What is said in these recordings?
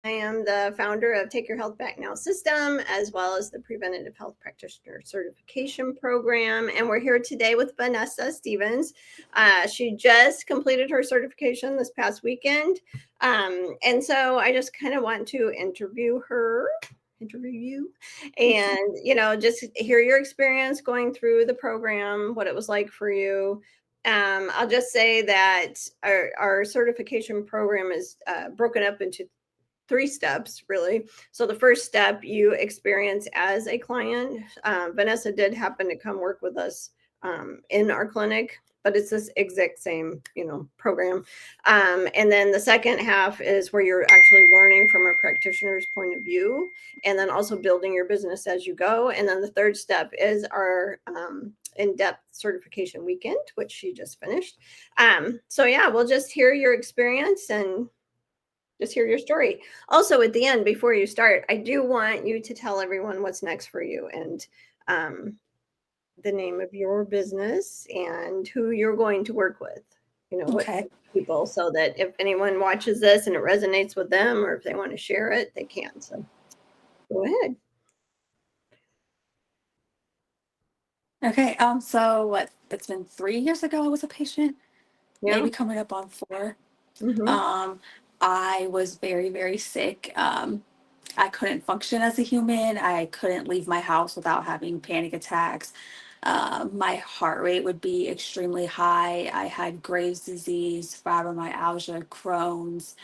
I am the founder of Take Your Health Back Now system, as well as the Preventative Health Practitioner Certification Program. And we're here today with Vanessa Stevens. She just completed her certification this past weekend. And so I just kind of want to interview you and just hear your experience going through the program, what it was like for you. I'll just say that our certification program is broken up into 3 steps, really. So the first step you experience as a client. Vanessa did happen to come work with us in our clinic, but it's this exact same, program. And then the second half is where you're actually learning from a practitioner's point of view, and then also building your business as you go. And then the third step is our in-depth certification weekend, which she just finished. So yeah, we'll just hear your experience and just hear your story. Also, at the end, before you start, I do want you to tell everyone what's next for you and the name of your business and who you're going to work with, what Okay. people, so that if anyone watches this and it resonates with them, or if they want to share it, they can. So go ahead. Okay. So what? It's been 3 years ago I was a patient, Yeah. maybe coming up on 4. Mm-hmm. Um, I was very, very sick. I couldn't function as a human. I couldn't leave my house without having panic attacks. My heart rate would be extremely high. I had Graves' disease, fibromyalgia, Crohn's.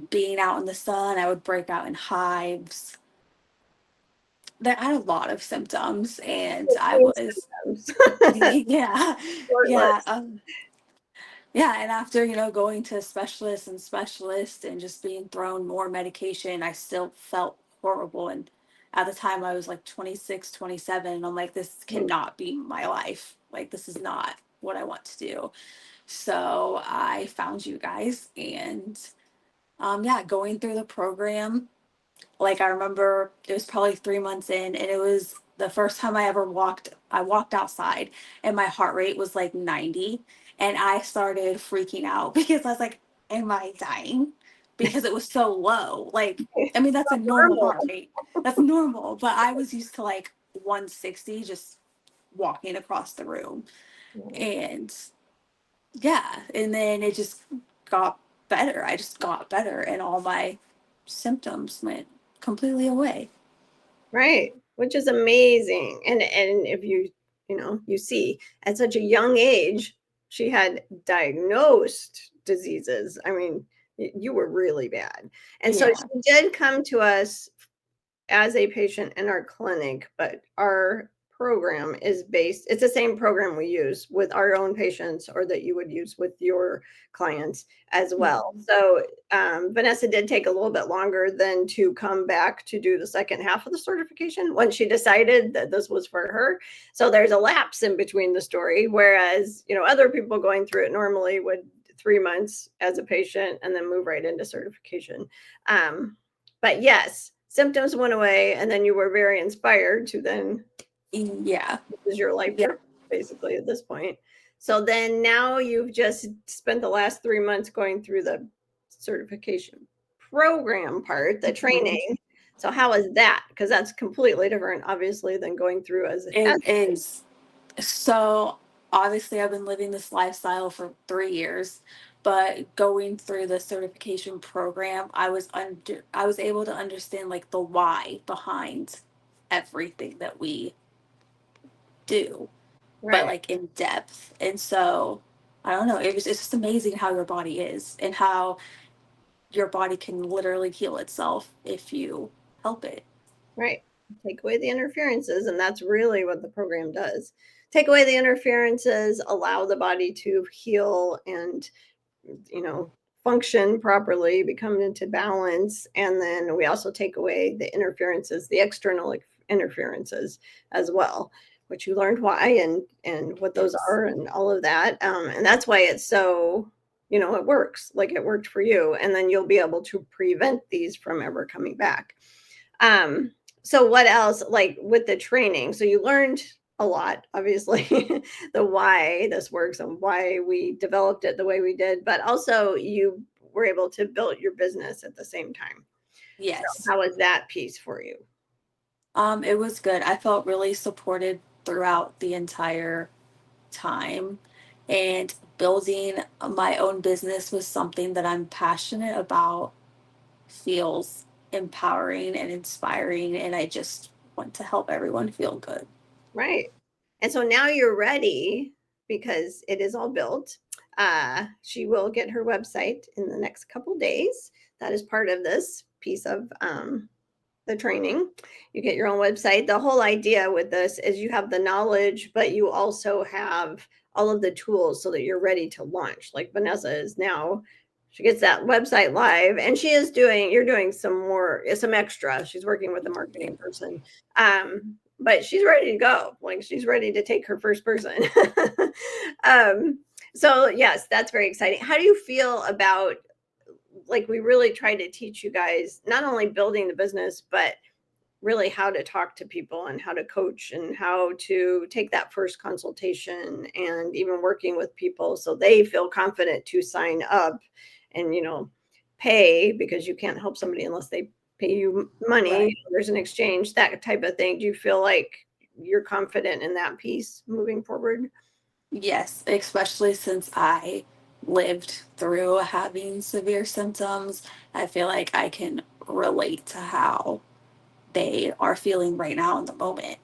Being out in the sun, I would break out in hives. I had a lot of symptoms, and I was, yeah, Short yeah. list. Yeah, and after, going to specialists and just being thrown more medication, I still felt horrible. And at the time I was like 26, 27, and I'm like, this cannot be my life. Like, this is not what I want to do. So I found you guys, and yeah, going through the program, like I remember it was probably 3 months in, and it was the first time I walked outside, and my heart rate was like 90, and I started freaking out because I was like, am I dying? Because it was so low. Like, I mean, that's a normal Normal. heart rate. That's normal, but I was used to like 160 just walking across the room. And yeah, and then it just got better. I just got better, and all my symptoms went completely away. Right, which is amazing. And if you see at such a young age, she had diagnosed diseases. I mean, you were really bad. And so Yeah. she did come to us as a patient in our clinic, but our program is based, it's the same program we use with our own patients, or that you would use with your clients as well. Mhm. So Vanessa did take a little bit longer than to come back to do the second half of the certification once she decided that this was for her. So there's a lapse in between the story, whereas other people going through it normally would 3 months as a patient and then move right into certification. But yes, symptoms went away, and then you were very inspired to then, Yeah. this is your life Yeah. purpose, basically, at this point. So then now you've just spent the last 3 months going through the certification program part, the Mhm. training. So how is that? Because that's completely different, obviously, than going through as It is. So obviously, I've been living this lifestyle for 3 years, but going through the certification program, I was able to understand like the why behind everything that we do, but right, like in depth. And so I don't know, it's just amazing how your body is and how your body can literally heal itself if you help it. right. Take away the interferences, and that's really what the program does. Take away the interferences, allow the body to heal and you know, function properly, become into balance. And then we also take away the interferences, the external interferences as well, which you learned why and what those Yes. are and all of that. And that's why it's so, it works like it worked for you. And then you'll be able to prevent these from ever coming back. Um, so what else, like with the training? So you learned a lot, obviously, the why this works and why we developed it the way we did, but also you were able to build your business at the same time. So Yes. how was that piece for you? It was good. I felt really supported throughout the entire time. And building my own business was something that I'm passionate about, feels empowering and inspiring. And I just want to help everyone feel good. Right. And so now you're ready because it is all built. She will get her website in the next couple days. That is part of this piece of the training. You get your own website. The whole idea with this is you have the knowledge, but you also have all of the tools so that you're ready to launch. Like Vanessa is now, she gets that website live, and you're doing some extra. She's working with a marketing person. But she's ready to go. Like she's ready to take her first person. um, so yes, that's very exciting. How do you feel about, like, we really try to teach you guys not only building the business, but really how to talk to people and how to coach and how to take that first consultation, and even working with people so they feel confident to sign up and, pay, because you can't help somebody unless they pay you money. Right. There's an exchange, that type of thing. Do you feel like you're confident in that piece moving forward? Yes, especially since I lived through having severe symptoms. I feel like I can relate to how they are feeling right now in the moment.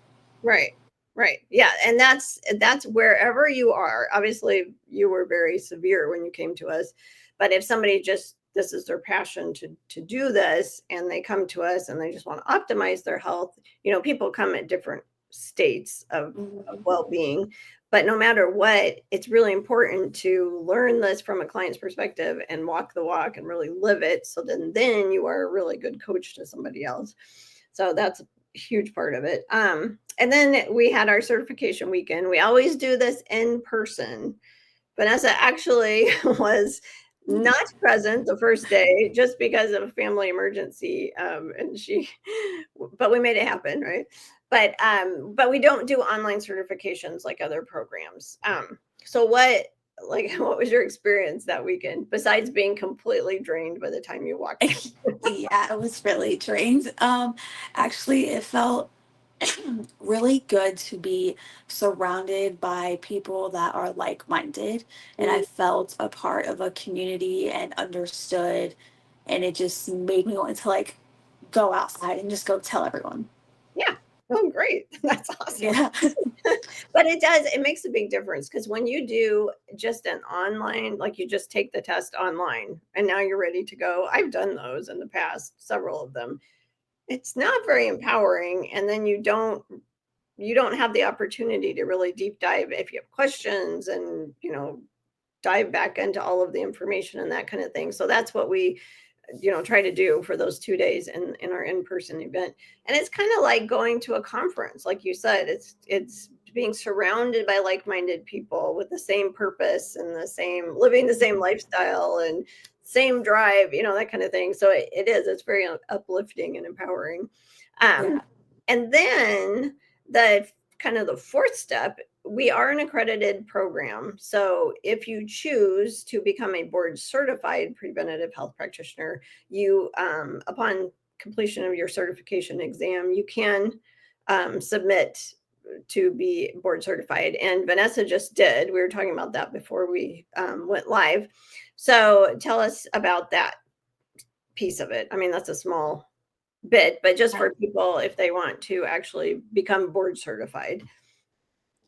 Right. Right. Yeah. And that's wherever you are. Obviously, you were very severe when you came to us. But if somebody just, this is their passion to do this, and they come to us and they just want to optimize their health, people come at different states of Mhm. well-being. But no matter what, it's really important to learn this from a client's perspective and walk the walk and really live it. So then you are a really good coach to somebody else. So that's huge part of it. And then we had our certification weekend. We always do this in person. Vanessa actually was not present the first day just because of a family emergency, but we made it happen, right? But we don't do online certifications like other programs. So what was your experience that weekend besides being completely drained by the time you walked in? Yeah, it was really drained. Actually, it felt really good to be surrounded by people that are like-minded, and I felt a part of a community and understood, and it just made me want to like go outside and just go tell everyone. Yeah. Oh, great. That's awesome. Yeah. But it makes a big difference, because when you do just an online, like you just take the test online and now you're ready to go. I've done those in the past, several of them. It's not very empowering. And then you don't have the opportunity to really deep dive if you have questions, and, dive back into all of the information and that kind of thing. So that's what we try to do for those 2 days in our in-person event. And it's kind of like going to a conference, like you said. It's being surrounded by like-minded people with the same purpose and living the same lifestyle and same drive, that kind of thing. So it's very uplifting and empowering. um, Yeah. and then the kind of the fourth step, we are an accredited program. So if you choose to become a board certified preventative health practitioner, upon completion of your certification exam, you can submit to be board certified. And Vanessa just did. We were talking about that before we went live. So tell us about that piece of it. I mean, that's a small bit, but just for people if they want to actually become board certified.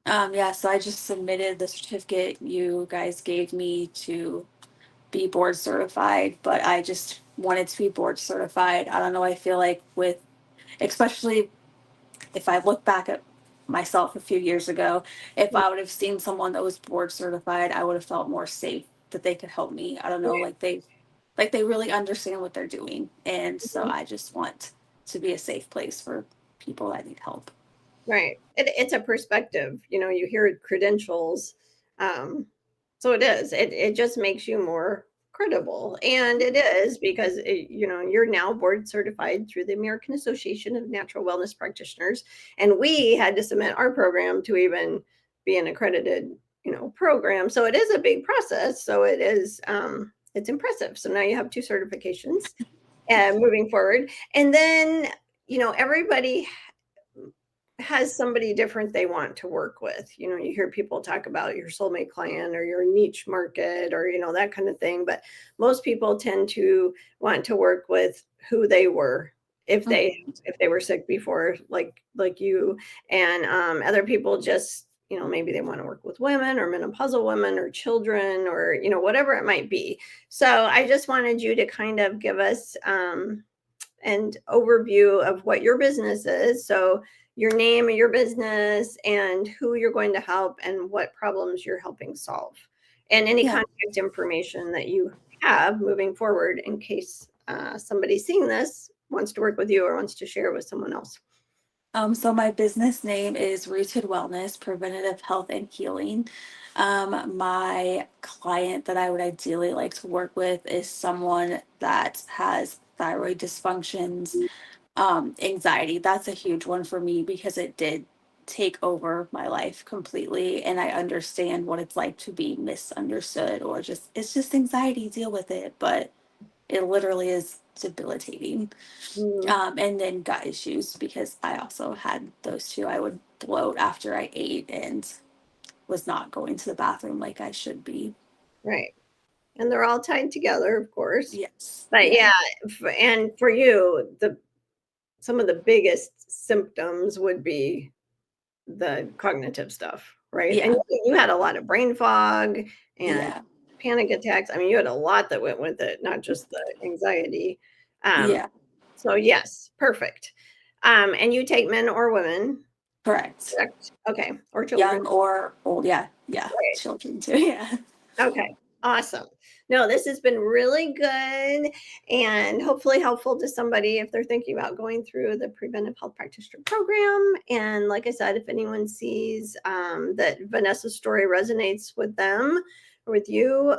Yeah, so I just submitted the certificate you guys gave me to be board certified, but I just wanted to be board certified. I don't know, I feel like with, especially if I look back at myself a few years ago, if I would have seen someone that was board certified, I would have felt more safe that they could help me. I don't know, like they really understand what they're doing. And so Mhm. I just want to be a safe place for people that need help. Right. It's a perspective. You hear credentials. Um, so it is. It just makes you more credible. And it is because, you're now board certified through the American Association of Natural Wellness Practitioners. And we had to submit our program to even be an accredited, program. So it is a big process. So it is, it's impressive. So now you have 2 certifications moving forward. And then, everybody has somebody different they want to work with. You hear people talk about your soulmate client or your niche market or, that kind of thing. But most people tend to want to work with who they were if they were sick before, like you. And other people just, maybe they want to work with women or menopausal women or children or, whatever it might be. So I just wanted you to kind of give us an overview of what your business is. So your name of your business and who you're going to help and what problems you're helping solve, and any contact information that you have moving forward in case somebody seeing this wants to work with you or wants to share with someone else. So my business name is Rooted Wellness, Preventative Health and Healing. My client that I would ideally like to work with is someone that has thyroid dysfunctions, anxiety. That's a huge one for me because it did take over my life completely, and I understand what it's like to be misunderstood or just it's just anxiety, deal with it, but it literally is debilitating. And then gut issues because I also had those two. I would bloat after I ate and was not going to the bathroom like I should be. Right. And they're all tied together, of course. Yes. But yeah, and for you, some of the biggest symptoms would be the cognitive stuff, right? And Yeah. you had a lot of brain fog and Yeah. panic attacks. I mean, you had a lot that went with it, not just the anxiety. Yeah. So yes, perfect. And you take men or women, Correct. correct? Okay, or children. Young or old. Yeah. Yeah. Right. Children too. Yeah. Okay, awesome. No, this has been really good and hopefully helpful to somebody if they're thinking about going through the Preventive Health Practitioner program. And like I said, if anyone sees that Vanessa's story resonates with them or with you,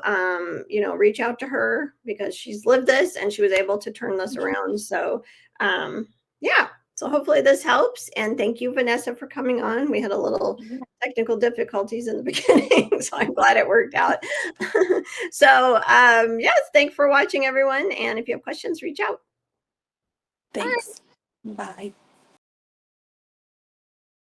reach out to her because she's lived this and she was able to turn this around. So, yeah. So hopefully this helps. And thank you, Vanessa, for coming on. We had a little technical difficulties in the beginning, so I'm glad it worked out. So, yes, thanks for watching, everyone. And if you have questions, reach out. Thanks. Bye.